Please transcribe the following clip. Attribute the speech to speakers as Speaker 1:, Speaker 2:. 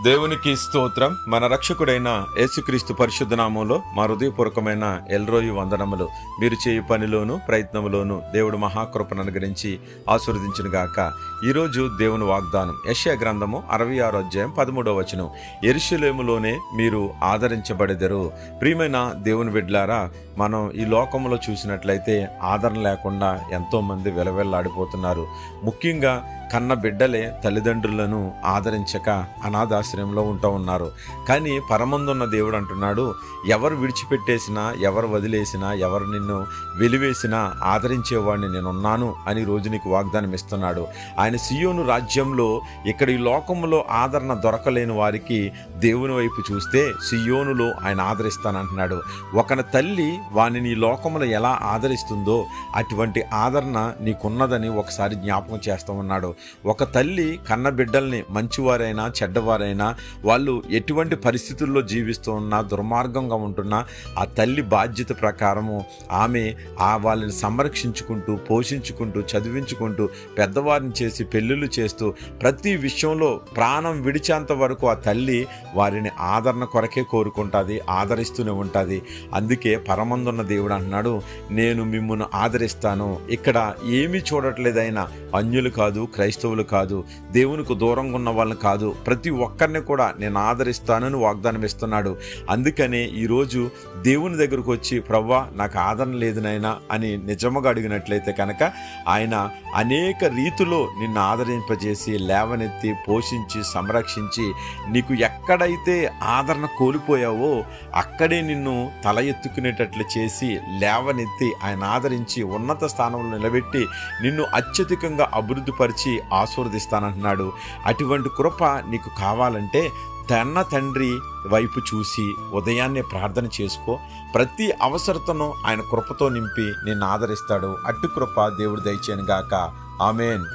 Speaker 1: దేవునికి స్తోత్రం. మన రక్షకుడైన యేసుక్రీస్తు పరిశుద్ధ నామంలో మా హృదయపూర్వకమైన ఎల్రోయి వందనములు. మీరు చేయు పనిలోను ప్రయత్నములోను దేవుడు మహాకృపను అనుగ్రహించి ఆశీర్వదించును గాక. ఈరోజు దేవుని వాగ్దానం యెషయా గ్రంథము 66 అధ్యాయం 13వ వచనం. యెరూషలేములోనే మీరు ఆదరించబడెదరు. ప్రియమైన దేవుని బిడ్డలారా, మనం ఈ లోకంలో చూసినట్లయితే ఆదరణ లేకుండా ఎంతో మంది వెలవెల్లాడిపోతున్నారు. ముఖ్యంగా కన్న బిడ్డలే తల్లిదండ్రులను ఆదరించక అనాథాశ్రయంలో ఉంటూ ఉన్నారు. కానీ పరమందున్న దేవుడు అంటున్నాడు, ఎవరు విడిచిపెట్టేసినా, ఎవరు వదిలేసినా, ఎవరు నిన్ను వెలివేసినా ఆదరించేవాడిని నేనున్నాను అని రోజు నీకు వాగ్దానం ఇస్తున్నాడు. ఆయన సియోను రాజ్యంలో ఇక్కడ ఈ లోకంలో ఆదరణ దొరకలేని వారికి దేవుని వైపు చూస్తే సియోనులో ఆయన ఆదరిస్తానంటున్నాడు. ఒక తల్లి వానిని ఈ లోకంలో ఎలా ఆదరిస్తుందో అటువంటి ఆదరణ నీకున్నదని ఒకసారి జ్ఞాపకం చేస్తూ ఉన్నాడు. ఒక తల్లి కన్న బిడ్డల్ని మంచివారైనా చెడ్డవారైనా, వాళ్ళు ఎటువంటి పరిస్థితుల్లో జీవిస్తూ ఉన్నా, దుర్మార్గంగా ఉంటున్నా, ఆ తల్లి బాధ్యత ప్రకారము ఆమె వాళ్ళని సంరక్షించుకుంటూ, పోషించుకుంటూ, చదివించుకుంటూ, పెద్దవారిని చేసి పెళ్ళిళ్ళు చేస్తూ, ప్రతి విషయంలో ప్రాణం విడిచేంత వరకు ఆ తల్లి వారిని ఆదరణ కొరకే కోరుకుంటుంది, ఆదరిస్తూనే ఉంటుంది. అందుకే పరమందున్న దేవుడు అంటున్నాడు, నేను మిమ్మును ఆదరిస్తాను. ఇక్కడ ఏమీ చూడట్లేదైనా అన్యులు కాదు, క్రైస్తవులు కాదు, దేవునికి దూరంగా ఉన్న వాళ్ళని కాదు, ప్రతి ఒక్కరిని కూడా నేను ఆదరిస్తానని వాగ్దానం ఇస్తున్నాడు. అందుకనే ఈరోజు దేవుని దగ్గరకు వచ్చి, ప్రవ్వా నాకు ఆదరణ లేదు నాయనా అని నిజముగా అడిగినట్లయితే కనుక ఆయన అనేక రీతిలో నిన్ను ఆదరింపజేసి, లేవనెత్తి, పోషించి, సంరక్షించి, నీకు ఎక్కడైతే ఆదరణ కోల్పోయావో అక్కడే నిన్ను తల ఎత్తుకునేటట్లు చేసి, లేవనెత్తి ఆయన ఆదరించి ఉన్నత స్థానంలో నిలబెట్టి నిన్ను అత్యధికంగా అభివృద్ధిపరిచి ఆశీర్వదిస్తానంటున్నాడు. అటువంటి కృప నీకు కావాలంటే తన తండ్రి వైపు చూసి ఉదయాన్నే ప్రార్థన చేసుకో. ప్రతి అవసరతను ఆయన కృపతో నింపి నిన్ను ఆదరిస్తాడు. అట్టి కృప దేవుడు దయచేయను గాక. ఆమేన్.